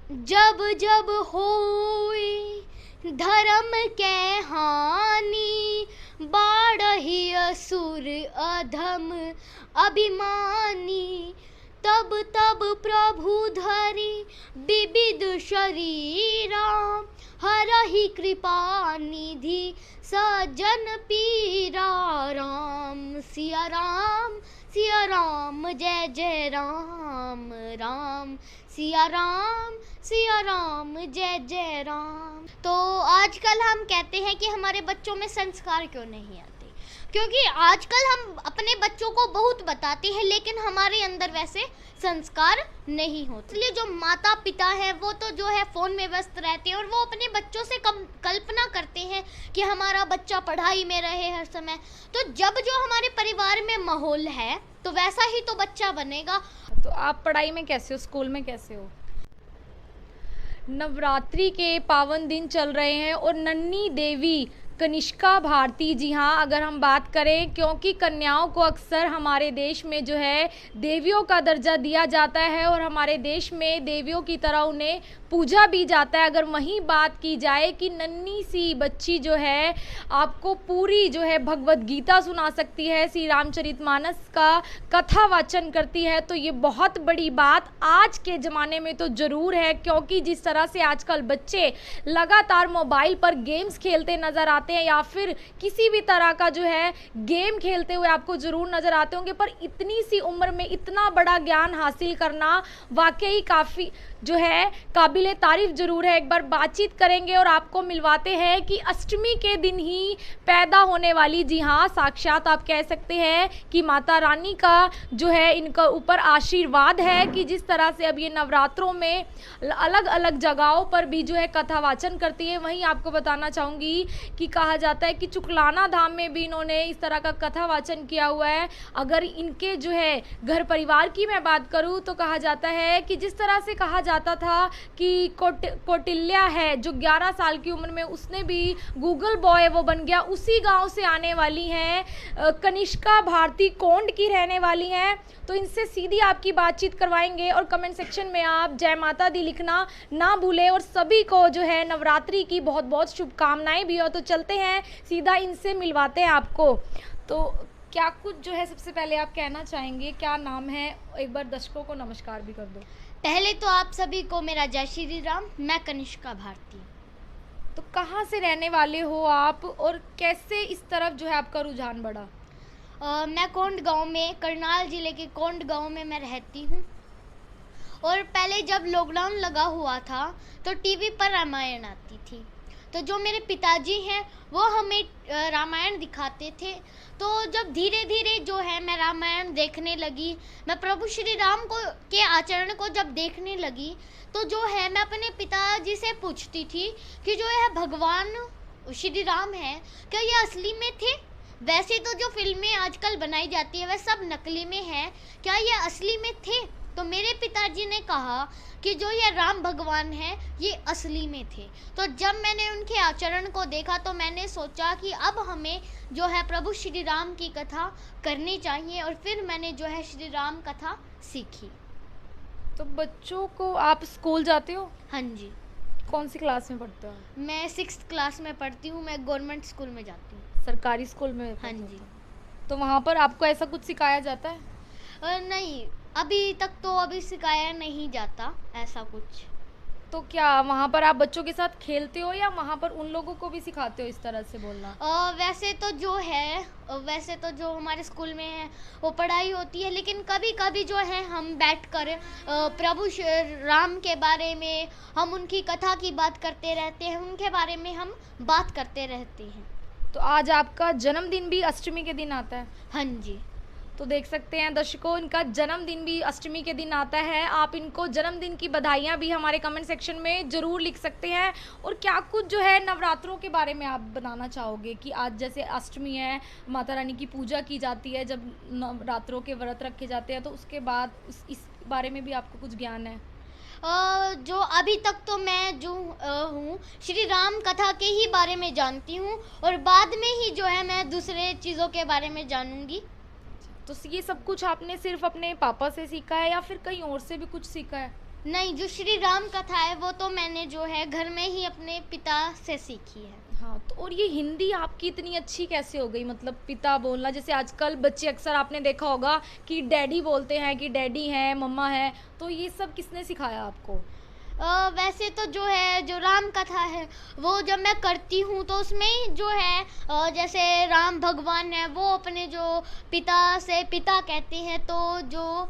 जब जब होई धर्म के हानि, बाढ़हि असुर अधम अभिमानी। तब तब प्रभु धरि विविध शरीरा, हरहि कृपा निधि सजन पीरा। राम सिया राम, सिया राम जय जय राम। राम सिया राम, सिया राम जय जय राम। तो आजकल हम कहते हैं कि हमारे बच्चों में संस्कार क्यों नहीं आते, क्योंकि आजकल हम अपने बच्चों को बहुत बताते हैं लेकिन हमारे अंदर वैसे संस्कार नहीं होते। इसलिए जो माता पिता हैं वो तो जो है फ़ोन में व्यस्त रहते हैं और वो अपने बच्चों से कल्पना करते हैं कि हमारा बच्चा पढ़ाई में रहे हर समय। तो जब जो हमारे परिवार में माहौल है तो वैसा ही तो बच्चा बनेगा। तो आप पढ़ाई में कैसे हो, स्कूल में कैसे हो? नवरात्रि के पावन दिन चल रहे हैं और नन्ही देवी कनिष्का भारती, जी हाँ, अगर हम बात करें, क्योंकि कन्याओं को अक्सर हमारे देश में जो है देवियों का दर्जा दिया जाता है और हमारे देश में देवियों की तरह उन्हें पूजा भी जाता है। अगर वहीं बात की जाए कि नन्ही सी बच्ची जो है आपको पूरी जो है भगवत गीता सुना सकती है, श्री रामचरितमानस का कथा वाचन करती है, तो ये बहुत बड़ी बात आज के ज़माने में तो ज़रूर है। क्योंकि जिस तरह से आजकल बच्चे लगातार मोबाइल पर गेम्स खेलते नज़र आते हैं या फिर किसी भी तरह का जो है गेम खेलते हुए आपको ज़रूर नज़र आते होंगे, पर इतनी सी उम्र में इतना बड़ा ज्ञान हासिल करना वाकई काफ़ी जो है काबिले तारीफ ज़रूर है। एक बार बातचीत करेंगे और आपको मिलवाते हैं कि अष्टमी के दिन ही पैदा होने वाली, जी हाँ, साक्षात आप कह सकते हैं कि माता रानी का जो है इनका ऊपर आशीर्वाद है कि जिस तरह से अब ये नवरात्रों में अलग अलग जगहों पर भी जो है कथा वाचन करती है। वहीं आपको बताना चाहूँगी कि कहा जाता है कि चुकलाना धाम में भी इन्होंने इस तरह का कथा वाचन किया हुआ है। अगर इनके जो है घर परिवार की मैं बात करूँ तो कहा जाता है कि जिस तरह से कहा जाता था कि कौटिल्या है जो 11 साल की उम्र में उसने भी गूगल बॉय वो बन गया, उसी गांव से आने वाली हैं कनिष्का भारती, कोंड की रहने वाली हैं। तो इनसे सीधी आपकी बातचीत करवाएंगे और कमेंट सेक्शन में आप जय माता दी लिखना ना भूलें और सभी को जो है नवरात्रि की बहुत बहुत शुभकामनाएं भी हो। तो चलते हैं सीधा इनसे मिलवाते हैं आपको। तो क्या कुछ जो है सबसे पहले आप कहना चाहेंगे, क्या नाम है, एक बार दर्शकों को नमस्कार भी कर दो। पहले तो आप सभी को मेरा जय श्री राम। मैं कनिष्का भारती। तो कहाँ से रहने वाले हो आप और कैसे इस तरफ जो है आपका रुझान बढ़ा? मैं कोंड गांव में, करनाल जिले के कोंड गांव में मैं रहती हूँ। और पहले जब लॉकडाउन लगा हुआ था तो टीवी पर रामायण आती थी, तो जो मेरे पिताजी हैं वो हमें रामायण दिखाते थे। तो जब धीरे धीरे जो है मैं रामायण देखने लगी, मैं प्रभु श्री राम को के आचरण को जब देखने लगी, तो जो है मैं अपने पिताजी से पूछती थी कि जो है भगवान श्री राम है क्या ये असली में थे? वैसे तो जो फिल्में आजकल बनाई जाती है वह सब नकली में है, क्या ये असली में थे? तो मेरे पिताजी ने कहा कि जो ये राम भगवान हैं ये असली में थे। तो जब मैंने उनके आचरण को देखा तो मैंने सोचा कि अब हमें जो है प्रभु श्री राम की कथा करनी चाहिए और फिर मैंने जो है श्री राम कथा सीखी। तो बच्चों को आप स्कूल जाते हो? हाँ जी। कौन सी क्लास में पढ़ते हो? मैं 6th क्लास में पढ़ती हूँ। मैं गवर्नमेंट स्कूल में जाती हूँ। सरकारी स्कूल में? हाँ जी। तो वहाँ पर आपको ऐसा कुछ सिखाया जाता है? नहीं, अभी तक तो अभी सिखाया नहीं जाता ऐसा कुछ। तो क्या वहाँ पर आप बच्चों के साथ खेलते हो या वहाँ पर उन लोगों को भी सिखाते हो इस तरह से बोलना? वैसे तो जो हमारे स्कूल में है वो पढ़ाई होती है, लेकिन कभी कभी जो है हम बैठकर प्रभु राम के बारे में हम उनकी कथा की बात करते रहते हैं, उनके बारे में हम बात करते रहते हैं। तो आज आपका जन्मदिन भी अष्टमी के दिन आता है? हाँ जी। तो देख सकते हैं दर्शकों, इनका जन्मदिन भी अष्टमी के दिन आता है। आप इनको जन्मदिन की बधाइयाँ भी हमारे कमेंट सेक्शन में ज़रूर लिख सकते हैं। और क्या कुछ जो है नवरात्रों के बारे में आप बताना चाहोगे कि आज जैसे अष्टमी है, माता रानी की पूजा की जाती है, जब नवरात्रों के व्रत रखे जाते हैं, तो उसके बाद इस बारे में भी आपको कुछ ज्ञान है? जो अभी तक तो मैं जो हूँ श्री राम कथा के ही बारे में जानती हूँ और बाद में ही जो है मैं दूसरे चीज़ों के बारे में जानूँगी। तो ये सब कुछ आपने सिर्फ अपने पापा से सीखा है या फिर कहीं और से भी कुछ सीखा है? नहीं, जो श्री राम कथा है वो तो मैंने जो है घर में ही अपने पिता से सीखी है। हाँ, तो और ये हिंदी आपकी इतनी अच्छी कैसे हो गई? मतलब पिता बोलना, जैसे आजकल बच्चे अक्सर आपने देखा होगा कि डैडी बोलते हैं, कि डैडी हैं, मम्मा है, तो ये सब किसने सिखाया आपको? वैसे तो जो है, जो राम कथा है वो जब मैं करती हूँ तो उसमें जो है जैसे राम भगवान है वो अपने जो पिता से पिता कहते हैं, तो जो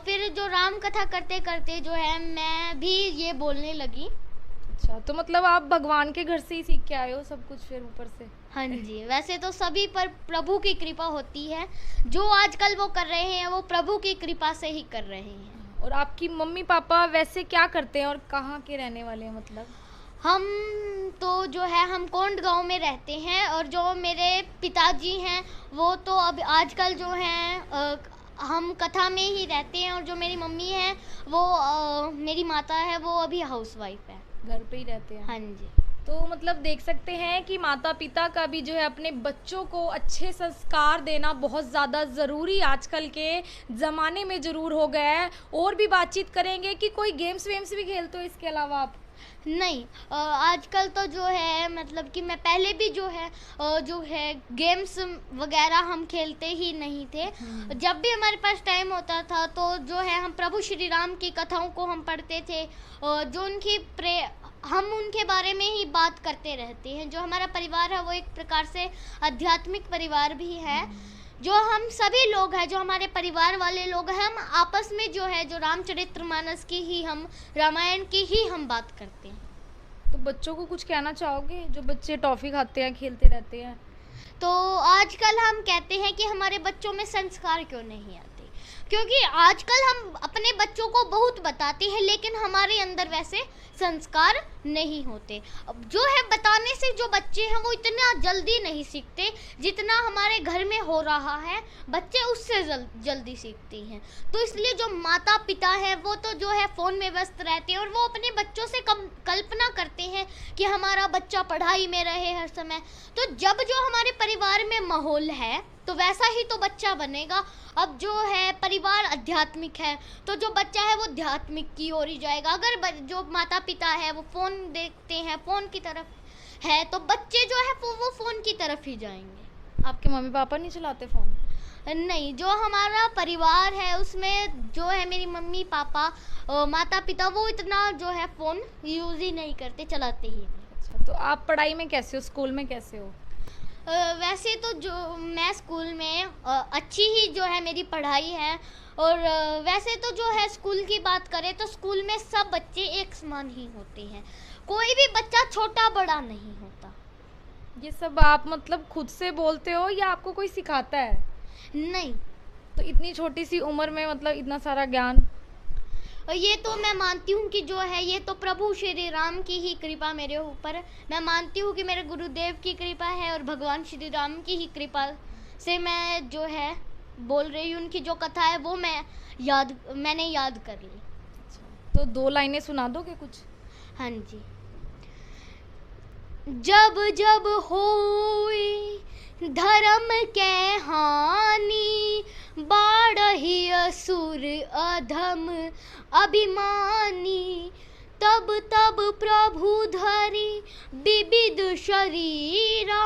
फिर जो राम कथा करते करते जो है मैं भी ये बोलने लगी। अच्छा, तो मतलब आप भगवान के घर से ही सीख के आए हो सब कुछ फिर ऊपर से? हाँ जी, वैसे तो सभी पर प्रभु की कृपा होती है, जो आजकल वो कर रहे हैं वो प्रभु की कृपा से ही कर रहे हैं। और आपकी मम्मी पापा वैसे क्या करते हैं और कहाँ के रहने वाले हैं मतलब? हम तो जो है हम कोंड गांव में रहते हैं, और जो मेरे पिताजी हैं वो तो अब आजकल जो हैं हम कथा में ही रहते हैं, और जो मेरी मम्मी है वो मेरी माता है वो अभी हाउसवाइफ है, घर पे ही रहते हैं? हाँ जी। तो मतलब देख सकते हैं कि माता पिता का भी जो है अपने बच्चों को अच्छे संस्कार देना बहुत ज़्यादा ज़रूरी आजकल के ज़माने में ज़रूर हो गया है। और भी बातचीत करेंगे कि कोई गेम्स वेम्स भी खेलते हो इसके अलावा आप? नहीं, आजकल तो जो है मतलब कि मैं पहले भी जो है गेम्स वगैरह हम खेलते ही नहीं थे। जब भी हमारे पास टाइम होता था तो जो है हम प्रभु श्री राम की कथाओं को हम पढ़ते थे, जो हम उनके बारे में ही बात करते रहते हैं। जो हमारा परिवार है वो एक प्रकार से आध्यात्मिक परिवार भी है। जो हम सभी लोग हैं, जो हमारे परिवार वाले लोग हैं, हम आपस में जो है जो रामचरितमानस की ही हम रामायण की ही हम बात करते हैं। तो बच्चों को कुछ कहना चाहोगे, जो बच्चे टॉफ़ी खाते हैं, खेलते रहते हैं? तो आजकल हम कहते हैं कि हमारे बच्चों में संस्कार क्यों नहीं आते, क्योंकि आजकल हम अपने बच्चों को बहुत बताते हैं लेकिन हमारे अंदर वैसे संस्कार नहीं होते। अब जो है बताने से जो बच्चे हैं वो इतना जल्दी नहीं सीखते जितना हमारे घर में हो रहा है, बच्चे उससे जल्दी सीखते हैं। तो इसलिए जो माता पिता हैं वो तो जो है फ़ोन में व्यस्त रहते हैं, और वो अपने बच्चों से कल्पना करते हैं कि हमारा बच्चा पढ़ाई में रहे हर समय। तो जब जो हमारे परिवार में माहौल है तो वैसा ही तो बच्चा बनेगा। अब जो है परिवार आध्यात्मिक है तो जो बच्चा है वो आध्यात्मिक की ओर ही जाएगा। अगर जो माता पिता है वो फ़ोन देखते हैं, फ़ोन की तरफ है, तो बच्चे जो है वो फ़ोन की तरफ ही जाएंगे। आपके मम्मी पापा नहीं चलाते फ़ोन? नहीं, जो हमारा परिवार है उसमें जो है मेरी मम्मी पापा माता पिता वो इतना जो है फ़ोन यूज़ ही नहीं करते, चलाते ही नहीं। अच्छा, तो आप पढ़ाई में कैसे हो, स्कूल में कैसे हो? वैसे तो जो मैं स्कूल में अच्छी ही जो है मेरी पढ़ाई है, और वैसे तो जो है स्कूल की बात करें तो स्कूल में सब बच्चे एक समान ही होते हैं, कोई भी बच्चा छोटा बड़ा नहीं होता। ये सब आप मतलब खुद से बोलते हो या आपको कोई सिखाता है? नहीं, तो इतनी छोटी सी उम्र में मतलब इतना सारा ज्ञान? ये तो मैं मानती हूँ कि जो है ये तो प्रभु श्री राम की ही कृपा मेरे ऊपर है। मैं मानती हूँ कि मेरे गुरुदेव की कृपा है और भगवान श्री राम की ही कृपा से मैं जो है बोल रही हूँ। उनकी जो कथा है वो मैंने याद कर ली। तो 2 लाइनें सुना दोगे कुछ? हाँ जी। जब जब होई धर्म के हानि, बाढ़ही असुर अधम अभिमानी, तब तब प्रभु धरि विविध शरीरा,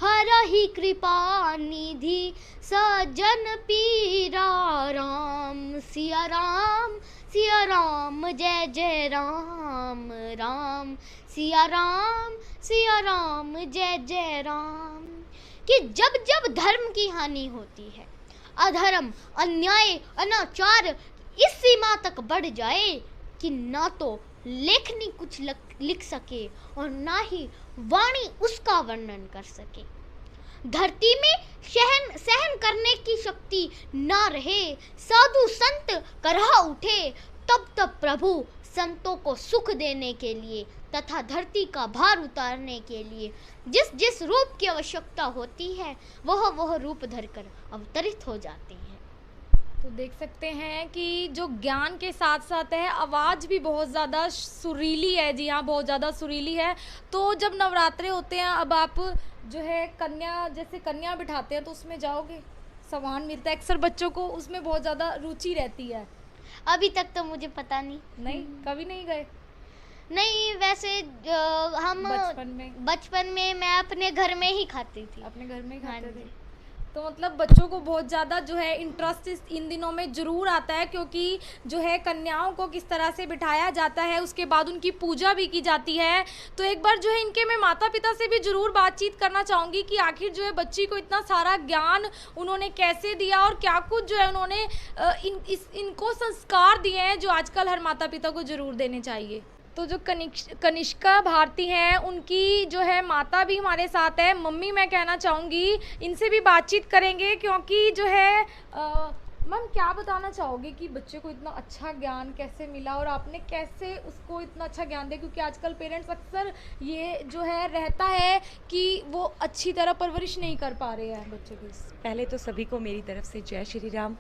हरहि कृपा निधि सजन पीरा। राम सिया राम सिया राम, जय जय राम राम सिया राम जय जय राम। कि जब जब धर्म की हानि होती है, अधर्म अन्याय अनाचार इस सीमा तक बढ़ जाए कि ना तो लेखनी कुछ लिख सके और ना ही वाणी उसका वर्णन कर सके, धरती में सहन करने की शक्ति ना रहे, साधु संत करहा उठे, तब प्रभु संतों को सुख देने के लिए तथा धरती का भार उतारने के लिए जिस जिस रूप की आवश्यकता होती है वह रूप धरकर अवतरित हो जाते हैं। तो देख सकते हैं कि जो ज्ञान के साथ साथ है, आवाज़ भी बहुत ज़्यादा सुरीली है। जी हाँ, बहुत ज़्यादा सुरीली है। तो जब नवरात्रे होते हैं, अब आप जो है कन्या बिठाते हैं तो उसमें जाओगे? सामान मिलता है अक्सर बच्चों को, उसमें बहुत ज़्यादा रुचि रहती है। अभी तक तो मुझे पता नहीं। नहीं, कभी नहीं गए नहीं, वैसे हम बचपन में मैं अपने घर में ही खाती थी। अपने घर में ही हाँ खाते थे। जी। तो मतलब बच्चों को बहुत ज़्यादा जो है इंटरेस्ट इन दिनों में ज़रूर आता है, क्योंकि जो है कन्याओं को किस तरह से बिठाया जाता है, उसके बाद उनकी पूजा भी की जाती है। तो एक बार जो है इनके मैं माता पिता से भी ज़रूर बातचीत करना चाहूँगी कि आखिर जो है बच्ची को इतना सारा ज्ञान उन्होंने कैसे दिया और क्या कुछ जो है उन्होंने इनको संस्कार दिए हैं जो आजकल हर माता पिता को ज़रूर देने चाहिए। तो जो कनिष्का भारती हैं, उनकी जो है माता भी हमारे साथ है, मम्मी मैं कहना चाहूँगी, इनसे भी बातचीत करेंगे। क्योंकि जो है मैम क्या बताना चाहोगे कि बच्चे को इतना अच्छा ज्ञान कैसे मिला और आपने कैसे उसको इतना अच्छा ज्ञान दिया? क्योंकि आजकल पेरेंट्स अक्सर ये जो है रहता है कि वो अच्छी तरह परवरिश नहीं कर पा रहे हैं बच्चों की। पहले तो सभी को मेरी तरफ से जय श्री राम।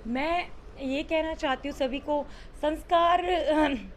मैं ये कहना चाहती हूँ सभी को, संस्कार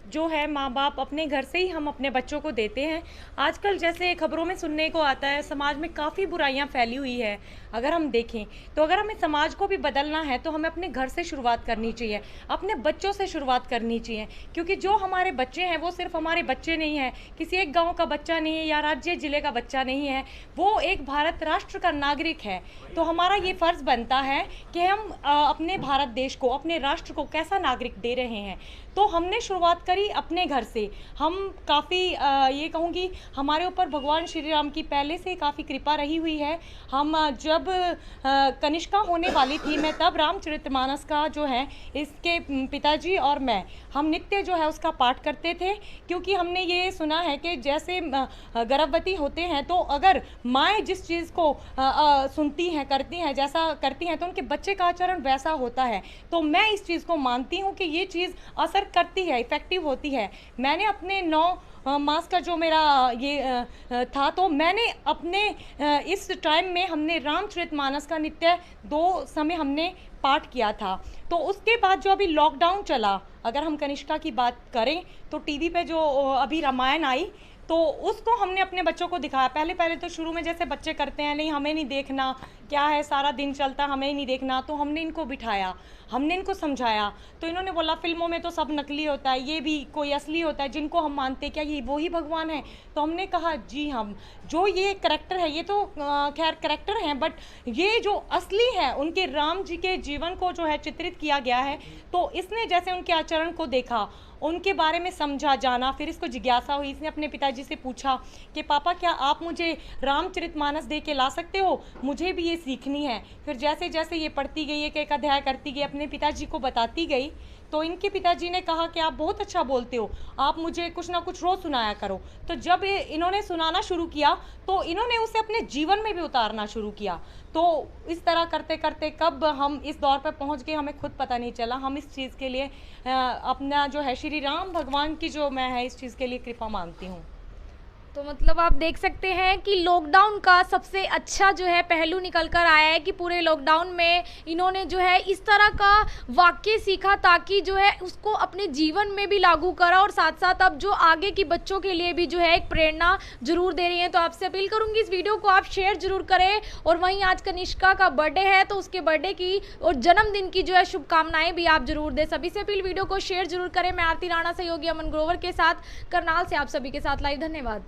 जो है माँ बाप अपने घर से ही हम अपने बच्चों को देते हैं। आजकल जैसे खबरों में सुनने को आता है, समाज में काफ़ी बुराइयां फैली हुई है। अगर हम देखें तो अगर हमें समाज को भी बदलना है तो हमें अपने घर से शुरुआत करनी चाहिए, अपने बच्चों से शुरुआत करनी चाहिए। क्योंकि जो हमारे बच्चे हैं वो सिर्फ हमारे बच्चे नहीं हैं, किसी एक गाँव का बच्चा नहीं है या राज्य ज़िले का बच्चा नहीं है, वो एक भारत राष्ट्र का नागरिक है। तो हमारा ये फ़र्ज़ बनता है कि हम अपने भारत देश को, अपने राष्ट्र को कैसा नागरिक दे रहे हैं। तो हमने शुरुआत करी अपने घर से। हम काफ़ी ये कहूँगी हमारे ऊपर भगवान श्री राम की पहले से काफ़ी कृपा रही हुई है। हम जब कनिष्का होने वाली थी, मैं तब रामचरितमानस का जो है इसके पिताजी और मैं, हम नित्य जो है उसका पाठ करते थे। क्योंकि हमने ये सुना है कि जैसे गर्भवती होते हैं तो अगर माएँ जिस चीज़ को सुनती हैं, करती हैं, जैसा करती हैं, तो उनके बच्चे का आचरण वैसा होता है। तो मैं इस चीज़ को मानती हूँ कि ये चीज़ असर करती है, इफ़ेक्टिव होती है। मैंने अपने 9 मास का जो मेरा ये था, तो मैंने अपने इस टाइम में हमने रामचरितमानस का नित्य 2 समय हमने पाठ किया था। तो उसके बाद जो अभी लॉकडाउन चला, अगर हम कनिष्का की बात करें तो टीवी पे जो अभी रामायण आई तो उसको हमने अपने बच्चों को दिखाया। पहले तो शुरू में जैसे बच्चे करते हैं, नहीं हमें नहीं देखना, क्या है सारा दिन चलता, हमें ही नहीं देखना। तो हमने इनको बिठाया, हमने इनको समझाया। तो इन्होंने बोला फिल्मों में तो सब नकली होता है, ये भी कोई असली होता है जिनको हम मानते हैं, क्या ये वो ही भगवान है? तो हमने कहा जी हम जो ये करैक्टर है ये तो खैर करैक्टर हैं, बट ये जो असली है उनके राम जी के जीवन को जो है चित्रित किया गया है। तो इसने जैसे उनके आचरण को देखा, उनके बारे में समझा, जाना, फिर इसको जिज्ञासा हुई। इसने अपने पिताजी से पूछा कि पापा क्या आप मुझे रामचरितमानस दे के ला सकते हो, मुझे भी ये सीखनी है। फिर जैसे जैसे ये पढ़ती गई, एक अध्याय करती गई, अपने पिताजी को बताती गई, तो इनके पिताजी ने कहा कि आप बहुत अच्छा बोलते हो, आप मुझे कुछ ना कुछ रोज़ सुनाया करो। तो जब इन्होंने सुनाना शुरू किया तो इन्होंने उसे अपने जीवन में भी उतारना शुरू किया। तो इस तरह करते करते कब हम इस दौर पर पहुंच गए हमें खुद पता नहीं चला। हम इस चीज़ के लिए अपना जो है श्री राम भगवान की जो मैं है इस चीज़ के लिए कृपा मांगती हूँ। तो मतलब आप देख सकते हैं कि लॉकडाउन का सबसे अच्छा जो है पहलू निकल कर आया है कि पूरे लॉकडाउन में इन्होंने जो है इस तरह का वाक्य सीखा ताकि जो है उसको अपने जीवन में भी लागू करा और साथ साथ अब जो आगे की बच्चों के लिए भी जो है एक प्रेरणा जरूर दे रही है। तो आपसे अपील करूंगी इस वीडियो को आप शेयर जरूर करें। और वहीं आज कनिष्का का बर्थडे है तो उसके बर्थडे की और जन्मदिन की जो है शुभकामनाएं भी आप जरूर दें। सभी से अपील वीडियो को शेयर जरूर करें। मैं आरती राणा, सहयोगी अमन ग्रोवर के साथ करनाल से आप सभी के साथ लाइव। धन्यवाद।